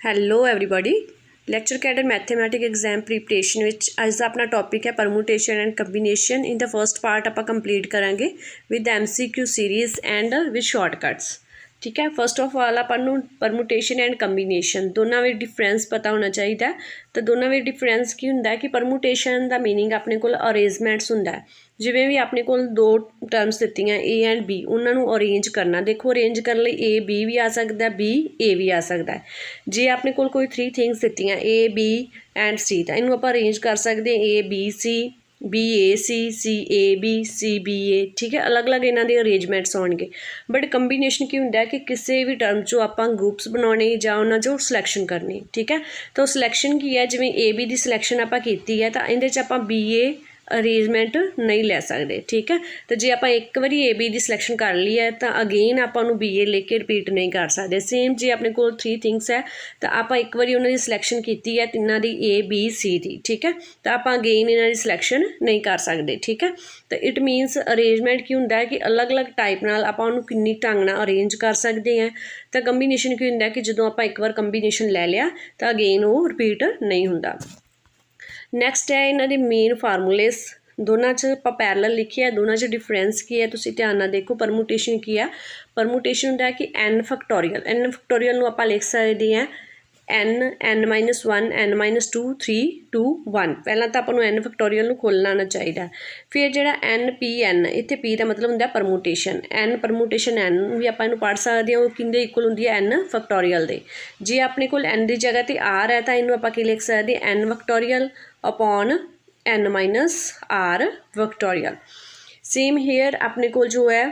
Hello everybody. Lecture cadre mathematic exam preparation ਵਿੱਚ ਅੱਜ ਦਾ ਆਪਣਾ ਟੌਪਿਕ ਹੈ permutation and combination. In the first part ਆਪਾਂ ਕੰਪਲੀਟ ਕਰਾਂਗੇ with MCQ series and with shortcuts. ठीक है, फस्ट ऑफ ऑल अपन परमूटेशन एंड कंबीनेशन दोनों में डिफरेंस पता होना चाहिए। तो दोनों में डिफरेंस की होंगे कि परमूटेशन का मीनिंग अपने को अरेंजमेंट्स होंगे, जिवें भी अपने को दो टर्म्स दित्ती ए एंड बी, उन्होंने अरेंज करना। देखो अरेंज करने लिए ए बी भी आ सकता है, बी ए भी आ सकता है। जे अपने को कोई 3 थिंग्स दित्तियां ए बी एंड सी, तो इनू आप अरेंज कर सकते हैं A B C, B A C, C A B, C B A. ठीक है, अलग अलग इन्हों के अरेंजमेंट्स होंगे। बट कंबीनेशन की होंगे कि किसी भी टर्म चो आप ग्रुप्स बनाने या उन्होंने जो सिलैक्शन करनी। ठीक है, तो सिलैक्शन की है, जिवें ए बी की सिलैक्शन आप की है, तो इहदे च आपां बी ए अरेंजमेंट नहीं लै सकते। ठीक है, तो जे आप एक बारी ए बी की सिलैक्शन कर ली है तो अगेन आप बी ए लेके रिपीट नहीं कर सकते। सेम जे अपने को 3 थिंग्स है तो आप एक बारी उन्होंने सिलैक्शन की है तिना की ए बी सी की। ठीक है, तो आप अगेन इन्हों की सिलैक्शन नहीं कर सकते। ठीक है, तो इट मीनस अरेंजमेंट की होंगे कि अलग अलग टाइप नाल आप किन्नी ढंग नाल अरेंज कर सकते हैं। तो कंबीनेशन की होंगे कि जो आप एक बार कंबीनेशन लै लिया तो अगेन वो रिपीट नहीं होंदा। नैक्सट है इन्हों के मेन फार्मूलेस, दोनों च आप पैरलल लिखे है, दोनों च डिफरेंस की है तुसीं ध्यान नाल देखो। परमूटेशन की है, परमूटेशन होंदा कि एन फैक्टोरियल, एन फैक्टोरियल नूं आपां लिख सकते हैं एन -1 n-2 3 2 1। पहला तो आपको एन फैक्टोरियल नूं खोलना आना चाहिए। फिर जो एन पी एन, इत्थे पी का मतलब होंदा परमूटेशन, एन परमूटेशन एन भी आप पढ़ सकते हैं, वो किंदे इक्वल होंदी है एन फैक्टोरियल दे। जे अपने को एन की जगह पर आर है तो इनू आप लिख सकते हैं n factorial upon n -r factorial. Same here अपने को जो है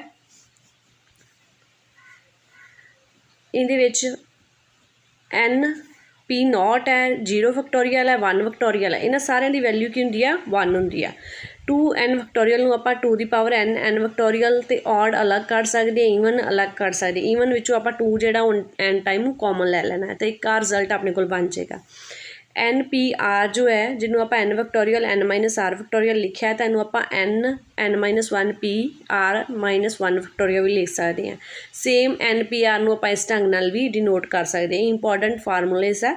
इहदे विच एन पी नॉट है, 0 फैक्टोरियल है, 1 फैक्टोरियल है। इन्हां सारिਆਂ की वैल्यू की होंदी है 1 होंदी है। 2 n फैक्टोरियल नूं आपां 2 की पावर n n फैक्टोरियल ते ऑड अलग कर सकते हैं, ईवन अलग कर सकते। ईवन विचों आपां 2 जिहड़ा n टाइम कॉमन लै लेना है तो एक रिजल्ट अपने को बन जाएगा। एन पी आर जो है जिन्हों आप n factorial n -r factorial लिखा है तो इनू आप n-1 पी आर -1 फैक्टोरियल भी लिख सकते हैं। सेम एन पी आर नूं आप इस ढंग नाल भी डिनोट कर सकते हैं। इंपॉर्टेंट फार्मूलेस है।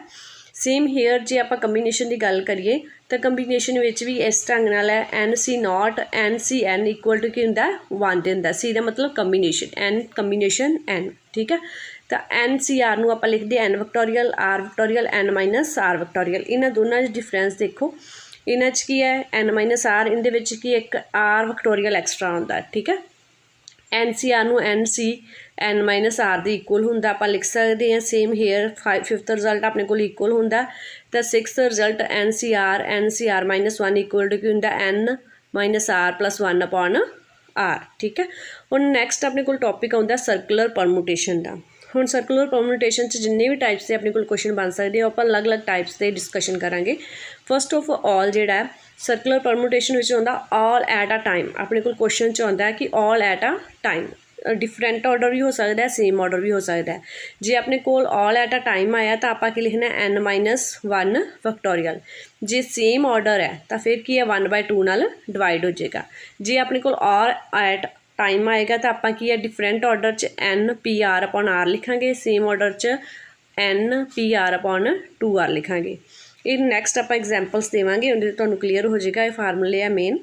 सेम हेयर जे आप कंबीनेशन की गल करिए तो कंबीनेशन विच भी इस ढंग नाल है n C naught n C n equal to की होंदा 1 दे होंदा। सी का मतलब कंबीनेशन, एन कंबीनेशन एन। ठीक है, तो एन सी आर नूं आपां लिखते n factorial r factorial n -r factorial. इन्हां दोनों डिफरेंस देखो, इन्हां च की है n -r, इहदे विच की एक r फैक्टोरियल एक्सट्रा होंदा है। ठीक है, एन सी आर नूं एन सी n -r दे इक्वल होंदा आप लिख सकते हैं। सेम हेयर 5th रिजल्ट अपने को इक्वल होंदा। तो 6th result n C r -1 equal to की होंदा n -r + 1 अपॉन r। ठीक है, हुण नैक्सट अपने को टॉपिक आउंदा सर्कुलर परमूटेशन का। हुण सर्कुलर परमूटेशन जिन्ने भी टाइप्स के अपने को क्वेश्चन बन सकते हैं, आप अलग अलग टाइप्स के डिस्कशन करांगे। फस्ट ऑफ ऑल जिहड़ा सर्कुलर परमूटेशन विच आउंदा ऑल एट अ टाइम। अपने को क्वेश्चन च आउंदा है कि all at a time, different order भी हो सकता है, सेम ऑर्डर भी हो सकता है। जे अपने को ऑल एट अ टाइम आया तो आप लिखना n -1 फैक्टोरियल। जे सेम ऑर्डर है तो फिर की है 1/2 नाल डिवाइड हो जाएगा। जे अपने को ऑल एट टाइम आएगा तो आप की है डिफरेंट ऑर्डर च n P R upon r लिखांगे, सेम ऑर्डर च n P R upon 2r लिखांगे। ये नैक्सट आप एग्जाम्पल्स देवांगे, उन्हें तुहानूं क्लीयर हो जाएगा। ये फार्मूले है मेन।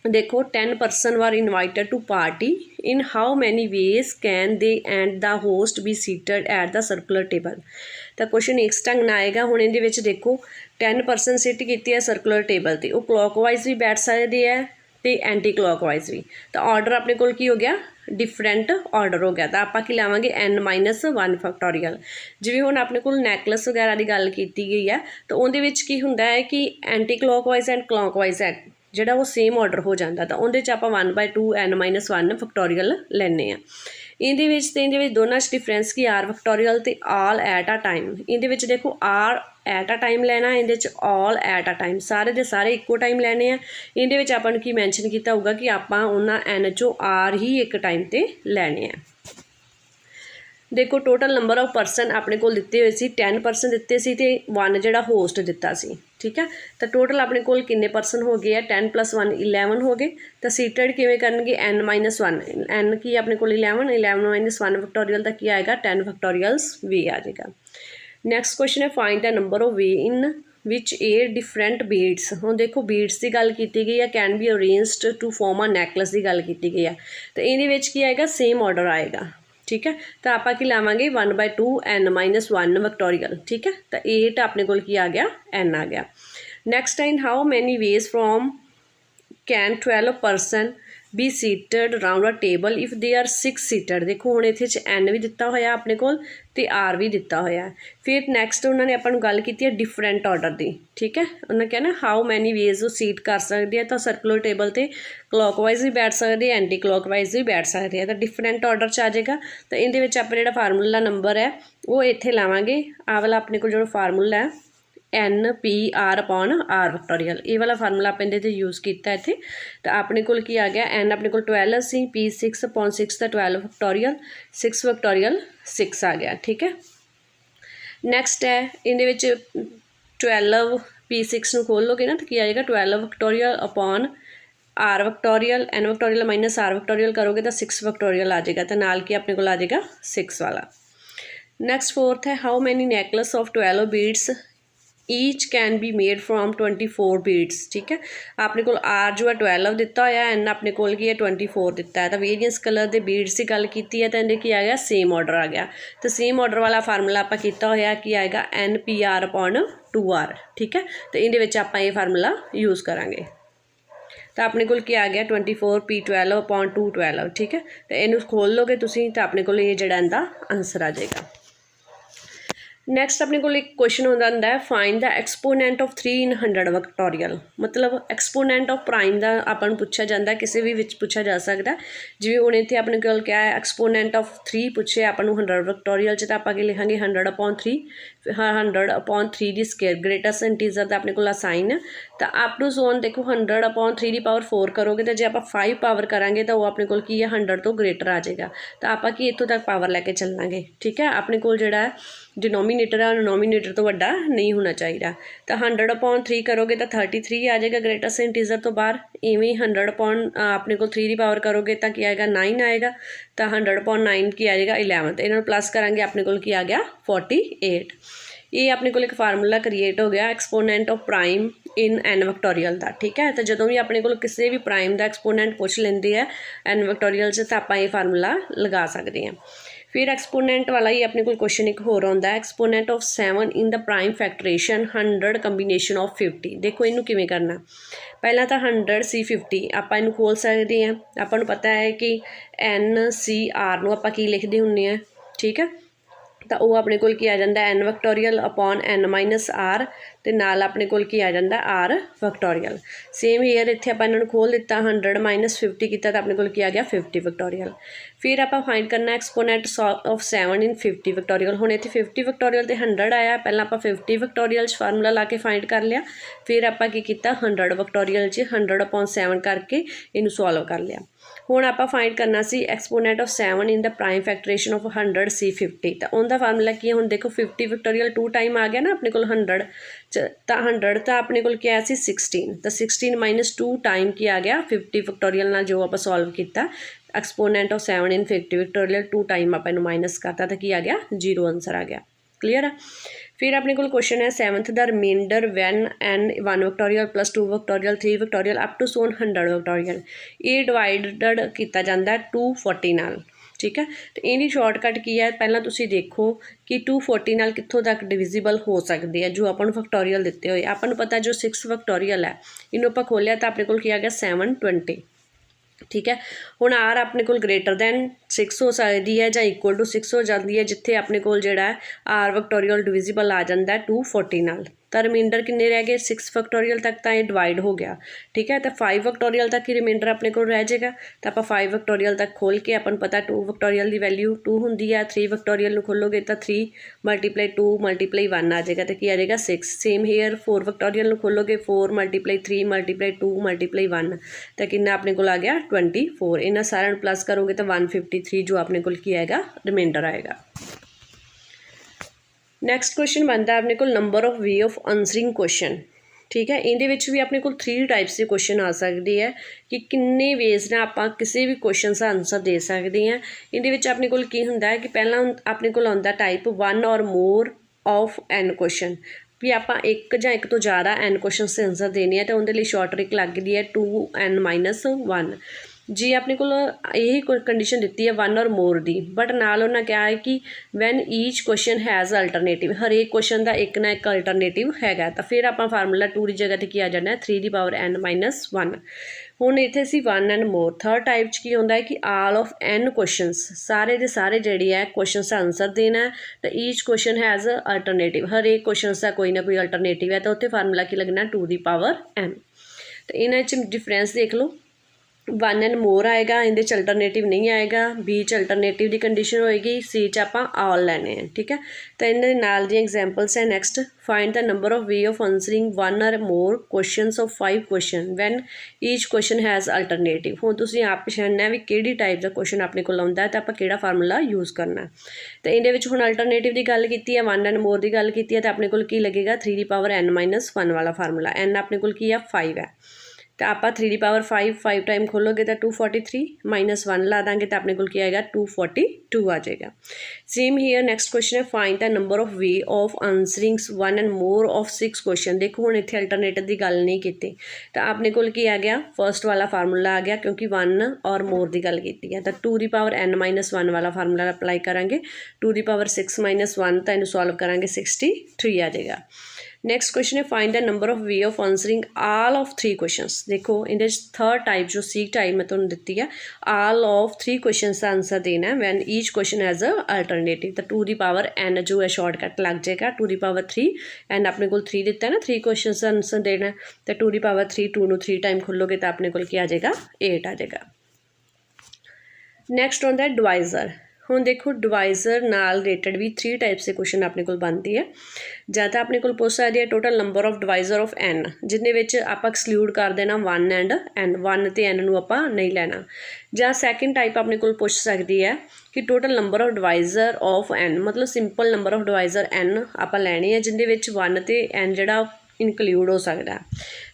देखो 10 person were invited to party, in how many ways can they and the host be seated at the circular table. तो क्वेश्चन इस ढंग नाल आएगा। हुण इहदे विच देखो 10 person सिट कीती है सर्कुलर टेबल ते, वो क्लॉकवाइज भी बैठ सकते हैं तो एंटी क्लॉकवाइज भी। तो ऑर्डर अपने को की हो गया, डिफरेंट ऑर्डर हो गया। तो आप की लावांगे n -1 फैक्टोरियल। जिवें हुण अपने को नैकलेस वगैरह की गल की गई है तो उहदे विच की हुंदा है कि एंटी क्लॉकवाइज एंड क्लॉकवाइज है जिहड़ा वो सेम ऑर्डर हो जाता। तो उहदे च आपां 1/2 n -1 फैक्टोरियल लैने आ। इहदे विच ते इहदे विच दोनों च डिफरेंस की आर फैक्टोरियल ते ऑल एट अ टाइम। इहदे विच देखो आर एट अ टाइम लैना, इहदे च ऑल एट अ टाइम, सारे दे सारे इक्को टाइम लैने आ। इहदे विच आपां नूं की मैंशन कीता होगा कि आपां उन्हां n चों आर ही एक टाइम ते लैने आ। देखो टोटल नंबर ऑफ परसन अपने को दिते हुए सी 10 परसन दिते सी ते 1 जिहड़ा होस्ट दिता सी। ठीक है, तो टोटल अपने को किन्ने परसन हो गए 10 + 1 11 हो गए। तो सीटेड किवें करनगे n -1, n की अपने को 11 -1 फैक्टोरियल तक की आएगा 10 फैक्टोरियल्स भी आ जाएगा। ਨੈਕਸਟ ਕੁਐਸਚਨ ਹੈ find the number of way in which a different beads. हुण देखो बीड्स की गल की गई है, can be arranged to form a necklace की गल की गई है, तो ये की आएगा सेम ऑर्डर आएगा। ठीक है, तो आप की लावांगे 1/2 n-1 विक्टोरियल। ठीक है, तो 8 अपने को आ गया n आ गया। Next time how many ways from can 12 person be seated round a table if they are 6 seated. देखो हुण इत्थे एन भी दिता होया अपने कोल ते आर भी दिता होया। फिर नैक्सट उन्होंने आपां नूं गल कीती है डिफरेंट ऑर्डर दी। ठीक है, उन्होंने कहना हाउ मैनी वेज वो सीट कर सकते हैं, तो सर्कुलर टेबल ते क्लॉकवाइज भी बैठ सकते हैं, एंटी क्लॉकवाइज भी बैठ सकते हैं, तो डिफरेंट ऑर्डर च आ जाएगा। तो इहदे विच आपां जिहड़ा फार्मूला नंबर है वो इत्थे लावांगे। आ वाला अपने कोल जो फार्मूला है NPR/R विक्टोरियल, ये वाला फार्मूला आप इहदे ते यूज़ किया इत्थे। तो अपने कोल की आ गया n अपने कोल 12 सी, P 6/6 का 12 विक्टोरियल, 6 विक्टोरियल 6 आ गया। ठीक है, नैक्सट है इहदे विच 12 P6 नूं खोलोगे ना तो की आ जाएगा 12 विक्टोरियल upon R विक्टोरियल, n विक्टोरियल minus R विक्टोरियल करोगे तो 6 विक्टोरियल आ जाएगा, तो नाल की अपने कोल आ जाएगा 6 वाला। नैक्सट फोर्थ है how many necklace of 12 beads each can be made from 24 beads. ठीक है, अपने को आर जो है 12 दिता होया, एन अपने को की है 24 दिता है। तो वेरियस कलर के बीड्स की गल की है तो इन्हें की आ गया सेम ऑर्डर आ गया। तो सेम ऑर्डर वाला फार्मूला आप किया होया कि आएगा NPR/2R। ठीक है, तो ये आप ये फार्मूला यूज़ करांगे। तो अपने को क्या आ गया 24 P12/212। ठीक है, तो इनू खोल लोगे तुसीं तो अपने को ये जड़ा इनका आंसर आ जाएगा। नैक्सट अपने को एक क्वेश्चन होता है फाइंड द एक्सपोनेंट ऑफ 3 इन 100 विक्टोरियल। मतलब एक्सपोनेंट ऑफ प्राइम का अपन पूछा जाता है, किसी भी विच पूछा जा सकता है। जिवें हुण इत्थे अपने कोल क्या है एक्सपोनेंट ऑफ 3 पूछे अपन 100 विक्टोरियल च, तो आप लिखांगे 100/3 100/3 की स्केयर ग्रेटेस्ट इंटीजर का अपने को साइन है। तो अप टू सोन देखो 100/3 की पावर 4 करोगे तो जो आप 5 पावर करांगे तो वो अपने को की है 100 तो ग्रेटर आ जाएगा। तो आप इतों तक पावर लैके चलांगे। ठीक है, अपने को जोड़ा डिनोमीनेटर है डिनोमीनेटर तो वड्डा नहीं होना चाहिए। तो 100/3 करोगे तो 33 आ जाएगा ग्रेटेस्ट इंटीजर तो बाहर। इवें 100 अपने को 3 की पावर करोगे तो क्या आएगा 9 आएगा। तो 100/9 की आ जाएगा 11। इन्होंने प्लस करांगे अपने को की आ गया 48। ये अपने को एक फार्मूला क्रिएट हो गया exponent of prime in n विक्टोरियल का। ठीक है, तो जो भी अपने को किसी भी प्राइम का एक्सपोनेंट पूछ लेंदी है n विक्टोरियल से, तो आप ये फार्मूला लगा सकते हैं। फिर एक्सपोनेंट वाला ही अपने को क्वेश्चन एक होर आता है exponent of 7 in the prime factorisation 100 combination of 50। देखो इनू किवें करना, पहला तो 100 C 50 आप इनू खोल सकते हैं। आपको पता है कि NCR नू आपां की लिखते होंगे हैं। ठीक है, तो वह अपने को आ जाता है n विक्टोरियल अपॉन n-R तो नाल अपने को आ जाता R विक्टोरियल। सेम ईयर इत्थे आपां इन्हां नूं खोल दिता 100 - 50 किया तो अपने को आ गया 50 विक्टोरियल। फिर आप फाइंड करना एक्सपोनेंट ऑफ 7 इन 50 विक्टोरियल। हुण इत्थे 50 विक्टोरियल तो 100 आया, पहला आप 50 विक्टोरियल फार्मूला ला के फाइंड कर लिया। फिर आप की 100 विक्टोरियल 100/7 करके इनू सॉल्व कर लिया। हुण आप फाइंड करना सी exponent of 7 in the prime factorization of 100 C 50। तो उनका फार्मूला की है, हुण देखो 50 विक्टोरियल 2 टाइम आ गया ना अपने को 100 तो 100 तो अपने को क्या सी 16 तो 16 - 2 टाइम की आ गया 50 विक्टोरियल नाल जो आप सॉल्व किया एक्सपोनेंट ऑफ 7 इन 50 विक्टोरियल 2 टाइम आप माइनस करता तो की आ गया 0 आंसर आ गया। क्लीयर है। फिर अपने को क्वेश्चन है 7th the remainder when n 1 factorial + 2 factorial 3 factorial up to सोन 100 विक्टोरियल ये डिवाइडेड किया जाता है 240 नाल। ठीक है, तो इहदी शॉर्टकट की है पहला तुसी देखो कि 240 नाल कित्थों तक डिविजिबल हो सकती है जो अपन फैक्टोरियल दिते हुए। अपन पता जो 6 विक्टोरियल है इन्हों आप खोलिया तो अपने को आ गया 720। ठीक है, हुण आर अपने को ग्रेटर दैन 6 हो सकती है या इक्वल टू 6 हो जाती है, जिथे अपने को जोड़ा आर विक्टोरियल डिविजिबल आ जाता है 240 नाल। तो रिमाइंडर किन्ने रह गए 6 विक्टोरियल तक तो ये डिवाइड हो गया। ठीक है, तो 5 विक्टोरियल तक ही रिमाइंडर अपने को रह जाएगा। तो आप 5 विक्टोरियल तक खोल के अपन पता 2 विक्टोरियल की वैल्यू 2 होंगी है। 3 विक्टोरियल खोलोगे तो 3 × 2 × 1 आ जाएगा तो की आ जाएगा 6। सेम हेयर 4 विक्टोरियल खोलोगे 4 × 3 × 2 × 1 तो कितना अपने को आ गया 24। इन्हें सारे प्लस करोगे तो 153 जो अपने को की आएगा रिमाइंडर आएगा। नैक्सट क्वेश्चन बनता है अपने को number of way of answering question. ठीक है, ये भी अपने को 3 टाइप्स के क्वेश्चन आ सकते हैं कि किन्ने वेज ने आप किसी भी क्वेश्चन का आंसर दे सकते हैं। ये अपने को की होंदा है कि पहला अपने को आता टाइप 1 और मोर ऑफ एन क्वेश्चन भी आप एक ਜਾਂ ਇੱਕ ਤੋਂ ਜ਼ਿਆਦਾ ਐਨ ਕੁਐਸਚਨਸ ਦੇ ਆਨਸਰ ਦੇਣੇ ਆ ਤਾਂ ਉਹਦੇ ਲਈ ਸ਼ਾਰਟ ਟ੍ਰਿਕ ਲੱਗਦੀ ਹੈ 2n-1 ਜੀ ਆਪਣੇ ਕੋਲ ਇਹੀ ਕੰਡੀਸ਼ਨ ਦਿੱਤੀ ਹੈ 1 ਔਰ ਮੋਰ ਦੀ ਬਟ ਨਾਲ ਉਹਨਾਂ ਕਿਹਾ ਹੈ ਕਿ van each question has alternative ਹਰੇਕ ਕੁਐਸਚਨ ਦਾ ਇੱਕ ਨਾ ਇੱਕ ਅਲਟਰਨੇਟਿਵ ਹੈਗਾ ਤਾਂ ਫਿਰ ਆਪਾਂ ਫਾਰਮੂਲਾ 2 ਦੀ ਜਗ੍ਹਾ 'ਤੇ ਕੀ ਆ ਜਾਣਾ 3n-1 ਹੁਣ ਇੱਥੇ ਅਸੀਂ 1 ਐਂਡ ਮੋਰ ਥਰਡ ਟਾਈਪ 'ਚ ਕੀ ਹੁੰਦਾ ਹੈ ਕਿ ਆਲ ਆਫ n ਕੁਐਸਚਨਸ ਸਾਰੇ ਦੇ ਸਾਰੇ ਜਿਹੜੇ ਹੈ ਕੁਐਸਚਨਸ ਦਾ ਆਨਸਰ ਦੇਣਾ ਤਾਂ ਈਚ ਕੁਐਸਚਨ ਹੈਜ਼ ਅਲਟਰਨੇਟਿਵ ਹਰੇਕ ਕੁਐਸਚਨਸ ਦਾ ਕੋਈ ਨਾ ਕੋਈ ਅਲਟਰਨੇਟਿਵ ਹੈ ਤਾਂ ਉੱਥੇ ਫਾਰਮੂਲਾ ਕੀ ਲੱਗਣਾ 2n ਤਾਂ ਇਹਨਾਂ 'ਚ ਡਿਫਰੈਂਸ ਦੇਖ ਲਓ 1 ਐਂਡ ਮੋਰ ਆਏਗਾ ਇਹਦੇ 'ਚ ਅਲਟਰਨੇਟਿਵ ਨਹੀਂ ਆਏਗਾ ਬੀ 'ਚ ਅਲਟਰਨੇਟਿਵ ਦੀ ਕੰਡੀਸ਼ਨ ਹੋਏਗੀ ਸੀ 'ਚ ਆਪਾਂ ਆਲ ਲੈਣੇ ਆ ਠੀਕ ਹੈ ਤਾਂ ਇਹਨਾਂ ਦੇ ਨਾਲ ਦੀਆਂ ਐਗਜ਼ਾਮਪਲਸ ਹੈ next find the number of way of answering 1 or more questions of 5 question when each question has alternative ਹੁਣ ਤੁਸੀਂ ਆਪ ਪਛਾਣਨਾ ਵੀ ਕਿਹੜੀ ਟਾਈਪ ਦਾ ਕੁਐਸਚਨ ਆਪਣੇ ਕੋਲ ਆਉਂਦਾ ਤਾਂ ਆਪਾਂ ਕਿਹੜਾ ਫਾਰਮੂਲਾ ਯੂਜ਼ ਕਰਨਾ ਤਾਂ ਇਹਦੇ ਵਿੱਚ ਹੁਣ ਅਲਟਰਨੇਟਿਵ ਦੀ ਗੱਲ ਕੀਤੀ ਹੈ 1 ਐਂਡ ਮੋਰ ਦੀ ਗੱਲ ਕੀਤੀ ਹੈ ਤਾਂ ਆਪਣੇ ਕੋਲ ਕੀ ਲੱਗੇਗਾ 3n-1 ਵਾਲਾ ਫਾਰਮੂਲਾ n ਆਪਣੇ ਕੋਲ ਕੀ ਆ 5 ਹੈ ਤਾਂ ਆਪਾਂ 3 ਟਾਈਮ ਖੋਲੋਗੇ ਤਾਂ 243 -1 ਲਾ ਦਾਂਗੇ ਤਾਂ ਆਪਣੇ ਕੋਲ ਕੀ ਆਏਗਾ 242 ਆ ਜਾਏਗਾ ਸੇਮ ਹੀਅਰ ਨੈਕਸਟ ਕੁਐਸਚਨ ਹੈ find the number of way of answerings 1 and more of 6 question ਦੇਖੋ ਹੁਣ ਇੱਥੇ ਅਲਟਰਨੇਟਿਵ ਦੀ ਗੱਲ ਨਹੀਂ ਕੀਤੀ ਤਾਂ ਆਪਣੇ ਕੋਲ ਕੀ ਆ ਗਿਆ ਫਸਟ ਵਾਲਾ ਫਾਰਮੂਲਾ ਆ ਗਿਆ ਕਿਉਂਕਿ 1 ਔਰ ਮੋਰ ਦੀ ਗੱਲ ਕੀਤੀ ਹੈ ਤਾਂ 2n-1 ਵਾਲਾ ਫਾਰਮੂਲਾ ਅਪਲਾਈ ਕਰਾਂਗੇ 2 6 -1 ਤਾਂ ਇਹਨੂੰ ਸੋਲਵ ਕਰਾਂਗੇ 63 ਆ ਜਾਏਗਾ ਨੈਕਸਟ ਕੁਐਸਚਨ ਹੈ find the number of way of answering all of 3 questions ਦੇਖੋ ਇਹਦੇ 'ਚ ਥਰਡ ਟਾਈਪ ਜੋ ਸੀ ਟਾਈਪ ਮੈਂ ਤੁਹਾਨੂੰ ਦਿੱਤੀ ਹੈ ਆਲ ਆਫ 3 ਕੁਐਸਚਨਸ ਦਾ ਆਨਸਰ ਦੇਣਾ when each question as a alternative ਤਾਂ 2n ਜੋ ਹੈ ਸ਼ਾਰਟਕਟ ਲੱਗ ਜਾਏਗਾ 2 ਐਂਡ ਆਪਣੇ ਕੋਲ 3 ਦਿੱਤਾ ਨਾ 3 ਕੁਐਸਚਨਸ ਦਾ ਆਨਸਰ ਦੇਣਾ ਤਾਂ 2 ਨੂੰ 3 ਟਾਈਮ ਖੋਲੋਗੇ ਤਾਂ ਆਪਣੇ ਕੋਲ ਕੀ ਆ ਜਾਏਗਾ 8 ਆ ਜਾਏਗਾ ਨੈਕਸਟ ਹੁੰਦਾ ਡਿਵਾਈਜ਼ਰ ਹੁਣ ਦੇਖੋ ਡਿਵਾਈਜ਼ਰ ਨਾਲ ਰਿਲੇਟਡ ਵੀ 3 ਟਾਈਪਸ ਦੇ ਕੁਐਸਚਨ ਆਪਣੇ ਕੋਲ ਬਣਦੀ ਹੈ ਜਾਂ ਤਾਂ ਆਪਣੇ ਕੋਲ ਪੁੱਛ ਸਕਦੀ ਹੈ total number of divisor of n ਜਿਹਦੇ ਵਿੱਚ ਆਪਾਂ ਐਕਸਕਲੂਡ ਕਰ ਦੇਣਾ 1 ਐਂਡ n 1 ਅਤੇ n ਨੂੰ ਆਪਾਂ ਨਹੀਂ ਲੈਣਾ ਜਾਂ ਸੈਕਿੰਡ ਟਾਈਪ ਆਪਣੇ ਕੋਲ ਪੁੱਛ ਸਕਦੀ ਹੈ ਕਿ total number of divisor of n ਮਤਲਬ simple number of divisor n ਆਪਾਂ ਲੈਣੇ ਹੈ ਜਿਹਦੇ ਵਿੱਚ 1 ਅਤੇ n ਜਿਹੜਾ ਇਨਕਲੂਡ ਹੋ ਸਕਦਾ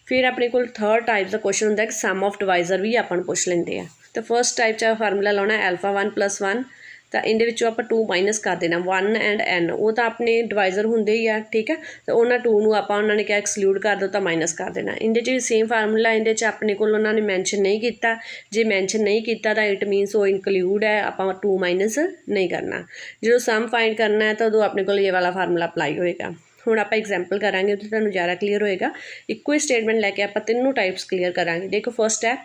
ਫਿਰ ਆਪਣੇ ਕੋਲ ਥਰਡ ਟਾਈਪ ਦਾ ਕੁਐਸਚਨ ਹੁੰਦਾ ਕਿ ਸਮ ਆਫ ਡਿਵਾਈਜ਼ਰ ਵੀ ਆਪਾਂ ਨੂੰ ਪੁੱਛ ਲੈਂਦੇ ਆ ਤਾਂ ਫਸਟ ਟਾਈਪ 'ਚ ਫਾਰਮੂਲਾ ਲਾਉਣਾ α1+1 ਤਾਂ ਇਹਦੇ ਵਿੱਚੋਂ ਆਪਾਂ 2 ਮਾਈਨਸ ਕਰ ਦੇਣਾ 1 ਐਂਡ n ਉਹ ਤਾਂ ਆਪਣੇ ਡਿਵਾਈਜ਼ਰ ਹੁੰਦੇ ਹੀ ਆ ਠੀਕ ਹੈ ਤਾਂ ਉਹਨਾਂ 2 ਨੂੰ ਆਪਾਂ ਉਹਨਾਂ ਨੇ ਕਿਹਾ ਐਕਸਕਲੂਡ ਕਰ ਦਿਓ ਤਾਂ ਮਾਈਨਸ ਕਰ ਦੇਣਾ ਇਹਦੇ 'ਚ ਵੀ ਸੇਮ ਫਾਰਮੂਲਾ ਇਹਦੇ 'ਚ ਆਪਣੇ ਕੋਲ ਉਹਨਾਂ ਨੇ ਮੈਂਸ਼ਨ ਨਹੀਂ ਕੀਤਾ ਜੇ ਮੈਂਸ਼ਨ ਨਹੀਂ ਕੀਤਾ ਤਾਂ ਇਟ ਮੀਨਸ ਉਹ ਇਨਕਲੂਡ ਹੈ ਆਪਾਂ 2 ਮਾਈਨਸ ਨਹੀਂ ਕਰਨਾ ਜਦੋਂ ਸਮ ਫਾਈਂਡ ਕਰਨਾ ਹੈ ਤਾਂ ਉਦੋਂ ਆਪਣੇ ਕੋਲ ਇਹ ਵਾਲਾ ਫਾਰਮੂਲਾ ਅਪਲਾਈ ਹੋਏਗਾ ਹੁਣ ਆਪਾਂ ਐਗਜ਼ਾਮਪਲ ਕਰਾਂਗੇ ਉਹਦੇ ਤੁਹਾਨੂੰ ਜ਼ਿਆਦਾ ਕਲੀਅਰ ਹੋਏਗਾ ਇੱਕੋ ਹੀ ਸਟੇਟਮੈਂਟ ਲੈ ਕੇ ਆਪਾਂ ਤਿੰਨੋਂ ਟਾਈਪਸ ਕਲੀਅਰ ਕਰਾਂਗੇ ਦੇਖੋ ਫਸਟ ਹੈ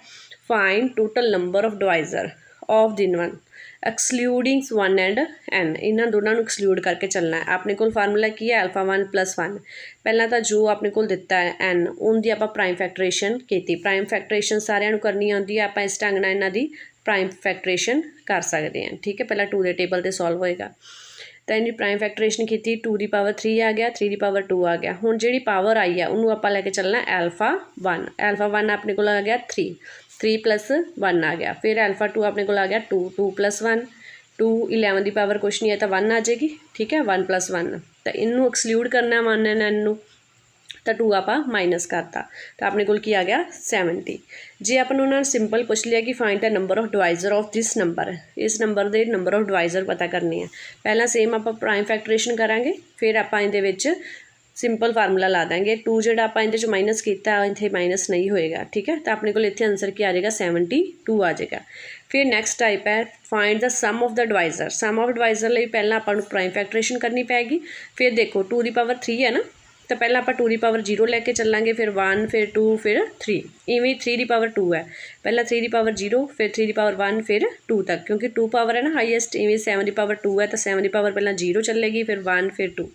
find total number of divisor of then 1 ਐਕਸਕਲੂਡਿੰਗ 1 and n ਇਹਨਾਂ ਦੋਨਾਂ ਨੂੰ ਐਕਸਕਲੂਡ ਕਰਕੇ ਚੱਲਣਾ ਹੈ ਆਪਣੇ ਕੋਲ ਫਾਰਮੂਲਾ ਕੀ ਹੈ α1+1 ਪਹਿਲਾਂ ਤਾਂ ਜੋ ਆਪਣੇ ਕੋਲ ਦਿੱਤਾ ਹੈ n ਉਹਦੀ ਆਪਾਂ ਪ੍ਰਾਈਮ ਫੈਕਟਰੇਸ਼ਨ ਕੀਤੀ ਪ੍ਰਾਈਮ ਫੈਕਟਰੇਸ਼ਨ ਸਾਰਿਆਂ ਨੂੰ ਕਰਨੀ ਆਉਂਦੀ ਹੈ ਆਪਾਂ ਇਸ ਢੰਗ ਨਾਲ ਇਹਨਾਂ ਦੀ ਪ੍ਰਾਈਮ ਫੈਕਟਰੇਸ਼ਨ ਕਰ ਸਕਦੇ ਹਾਂ ਠੀਕ ਹੈ ਪਹਿਲਾਂ 2 ਦੇ ਟੇਬਲ 'ਤੇ ਸੋਲਵ ਹੋਏਗਾ ਤਾਂ ਇਹਦੀ ਪ੍ਰਾਈਮ ਫੈਕਟਰੇਸ਼ਨ ਕੀਤੀ 2 ਆ ਗਿਆ 3 ਆ ਗਿਆ ਹੁਣ ਜਿਹੜੀ ਪਾਵਰ ਆਈ ਹੈ ਉਹਨੂੰ ਆਪਾਂ ਲੈ ਕੇ ਚੱਲਣਾ α1 ਆਪਣੇ ਕੋਲ ਆ ਗਿਆ 3 +1 ਆ ਗਿਆ ਫਿਰ α2 ਆਪਣੇ ਕੋਲ ਆ ਗਿਆ 2 +1 2 11 ਦੀ ਪਾਵਰ ਕੁਛ ਨਹੀਂ ਹੈ ਤਾਂ 1 ਆ ਜਾਏਗੀ ਠੀਕ ਹੈ 1+1 ਤਾਂ ਇਹਨੂੰ ਐਕਸਕਲੂਡ ਕਰਨਾ 1 ਐਂਡ n ਨੂੰ ਤਾਂ 2 ਆਪਾਂ ਮਾਈਨਸ ਕਰਤਾ ਤਾਂ ਆਪਣੇ ਕੋਲ ਕੀ ਆ ਗਿਆ 70 ਜੇ ਆਪਾਂ ਨੂੰ ਉਹਨਾਂ ਨੇ ਸਿੰਪਲ ਪੁੱਛ ਲਿਆ ਕਿ find the number of divisor of this number ਇਸ ਨੰਬਰ ਦੇ ਨੰਬਰ ਆਫ ਡਿਵਾਈਜ਼ਰ ਪਤਾ ਕਰਨੇ ਆ ਪਹਿਲਾਂ ਸੇਮ ਆਪਾਂ ਪ੍ਰਾਈਮ ਫੈਕਟਰੇਸ਼ਨ ਕਰਾਂਗੇ ਫਿਰ ਆਪਾਂ ਇਹਦੇ ਵਿੱਚ ਸਿੰਪਲ ਫਾਰਮੂਲਾ ਲਾ ਦਾਂਗੇ 2 ਜਿਹੜਾ ਆਪਾਂ ਇਹਦੇ 'ਚ ਮਾਈਨਸ ਕੀਤਾ ਇੱਥੇ ਮਾਈਨਸ ਨਹੀਂ ਹੋਏਗਾ ਠੀਕ ਹੈ ਤਾਂ ਆਪਣੇ ਕੋਲ ਇੱਥੇ ਆਨਸਰ ਕੀ ਆ ਜਾਏਗਾ 72 ਆ ਜਾਏਗਾ ਫਿਰ ਨੈਕਸਟ ਟਾਈਪ ਹੈ find the sum of the divisor sum of divisor ਲਈ ਪਹਿਲਾਂ ਆਪਾਂ ਨੂੰ ਪ੍ਰਾਈਮ ਫੈਕਟਰੇਸ਼ਨ ਕਰਨੀ ਪੈਗੀ ਫਿਰ ਦੇਖੋ 2 ਹੈ ਨਾ ਤਾਂ ਪਹਿਲਾਂ ਆਪਾਂ 2 ਲੈ ਕੇ ਚੱਲਾਂਗੇ ਫਿਰ 1 ਫਿਰ 2 ਫਿਰ 3 ਇਵੇਂ 3 ਹੈ ਪਹਿਲਾਂ 3 ਫਿਰ 3 ਫਿਰ 2 ਤੱਕ ਕਿਉਂਕਿ 2 ਪਾਵਰ ਹੈ ਨਾ ਹਾਈਐਸਟ ਇਵੇਂ 7 ਹੈ ਤਾਂ 7 ਪਹਿਲਾਂ 0 ਚੱਲੇਗੀ ਫਿਰ 1 ਫਿਰ 2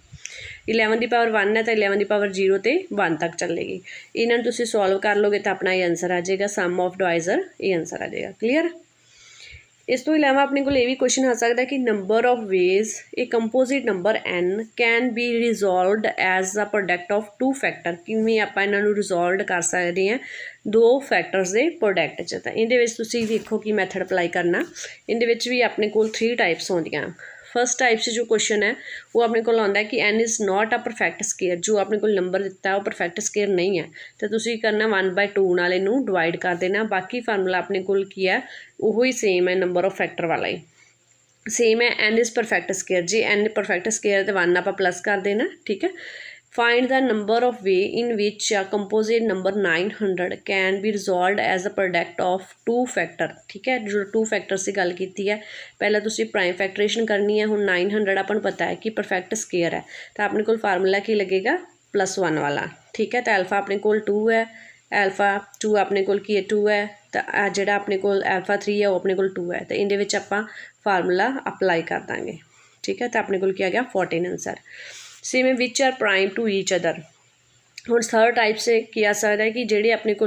11 ਦੀ ਪਾਵਰ 1 ਹੈ ਤਾਂ 11 ਦੀ ਪਾਵਰ 0 ਤੇ 1 ਤੱਕ ਚੱਲੇਗੀ ਇਹਨਾਂ ਨੂੰ ਤੁਸੀਂ ਸੋਲਵ ਕਰ ਲੋਗੇ ਤਾਂ ਆਪਣਾ ਇਹ ਆਨਸਰ ਆ ਜਾਏਗਾ ਸਮ ਆਫ ਡਿਵਾਈਜ਼ਰ ਇਹ ਆਨਸਰ ਆ ਜਾਏਗਾ ਕਲੀਅਰ ਇਸ ਤੋਂ ਇਲਾਵਾ ਆਪਣੇ ਕੋਲ ਇਹ ਵੀ ਕੁਐਸਚਨ ਆ ਸਕਦਾ ਕਿ ਨੰਬਰ ਆਫ ਵੇਜ਼ ਇਹ composite number n can be resolved as a product of 2 factor ਕਿਵੇਂ ਆਪਾਂ ਇਹਨਾਂ ਨੂੰ ਰਿਜ਼ੋਲਵਡ ਕਰ ਸਕਦੇ ਹਾਂ 2 ਫੈਕਟਰਸ ਦੇ ਪ੍ਰੋਡਕਟ 'ਚ ਤਾਂ ਇਹਦੇ ਵਿੱਚ ਤੁਸੀਂ ਦੇਖੋ ਕੀ ਮੈਥਡ ਅਪਲਾਈ ਕਰਨਾ ਇਹਦੇ ਵਿੱਚ ਵੀ ਆਪਣੇ ਕੋਲ 3 ਟਾਈਪਸ ਹੁੰਦੀਆਂ फस्ट टाइप से जो क्वेश्चन है वो अपने को आता है कि n is not a perfect square जो अपने को नंबर दिता है वो परफेक्ट स्केयर नहीं है तो तुसी करना 1/2 नाल इनू डिवाइड कर देना बाकी फार्मूला अपने को की है वो ही सेम है नंबर ऑफ फैक्टर वाला ही सेम है एन इज़ परफेक्ट स्केयर, जे एन परफेक्ट स्केयर तो 1 आप प्लस कर देना, ठीक है। Find the number of way in which a composite number 900 can be resolve as a product of 2 factor, ठीक है। जो 2 फैक्टर्स की गल की है, पहले तुसीं प्राइम फैक्टरेशन करनी है। हुण 900 अपन पता है कि परफेक्ट स्केयर है, तो अपने को फार्मूला की लगेगा +1 वाला, ठीक है। तो अल्फा अपने को 2 है, अल्फा 2 अपने को की 2 है, तो जोड़ा अपने को अल्फा 3 है वो अपने को 2 है, तो इहदे विच आपां फार्मूला अप्लाई कर देंगे, ठीक है। तो अपने को क्या आ गया 14 answer. Same which are prime to each other. हुण थर्ड टाइप से क्या आ सकता है कि जिहड़े अपने को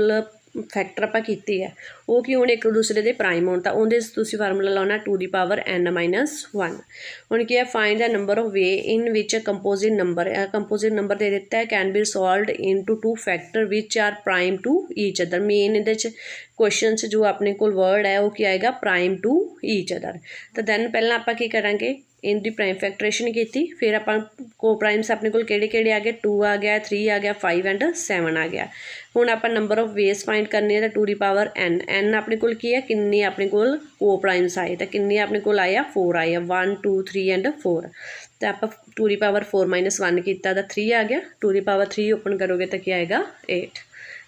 फैक्टर आपां कीती है वो कि हुण एक दूसरे दे प्राइम होण, तां उहदे तुसीं फार्मूला लाउणा 2 दी पावर n माइनस 1। हुण क्या है find the number of way in which a composite number दे दिता है can be solved into 2 factor which are prime to each other. Main इहदे च क्वेश्चन च जो अपने को वर्ड है वो क्या आएगा प्राइम टू ईच अदर। तो दैन पहलां आपां की करांगे इनकी प्राइम फैक्टरेशन की, फिर आप को प्राइम्स अपने को किहड़े आ गए 2 आ गया, 3 आ गया, 5 एंड 7 आ गया। हुण आप नंबर ऑफ वेज फाइंड करने 2 दी पावर n अपने को की है किन्ने अपने को प्राइम्स आए, तो किन्ने अपने को आए 4 आए 1 2 3 एंड 4। तो आप 2 दी पावर 4 माइनस 1 किया तो 3 आ गया, 2 दी पावर 3 ओपन करोगे तो क्या आएगा 8।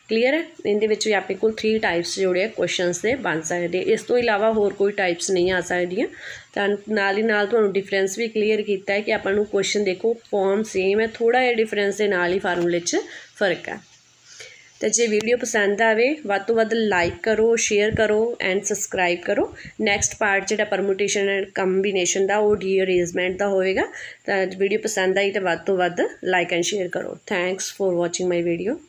क्लीयर है। इहदे विच भी अपने को 3 टाइप्स जोड़े क्वेश्चनस के बन सकते, इस तो इलावा होर कोई टाइप्स नहीं आ सकदियां। तो नाल ही नाल तुहानूं डिफरेंस भी क्लीयर किया है कि आपां नूं क्वेश्चन देखो फॉर्म सेम है, थोड़ा जिहा डिफरेंस के नाल ही फार्मूले च फर्क है। तो जे वीडियो पसंद आवे वध तो वध लाइक करो, शेयर करो एंड सबसक्राइब करो। नैक्सट पार्ट जिहड़ा परमुटेशन एंड कंबीनेशन का वो रीअरेंजमेंट का होएगा। तो वीडियो पसंद आई तो वध लाइक एंड शेयर करो। Thanks for watching my video.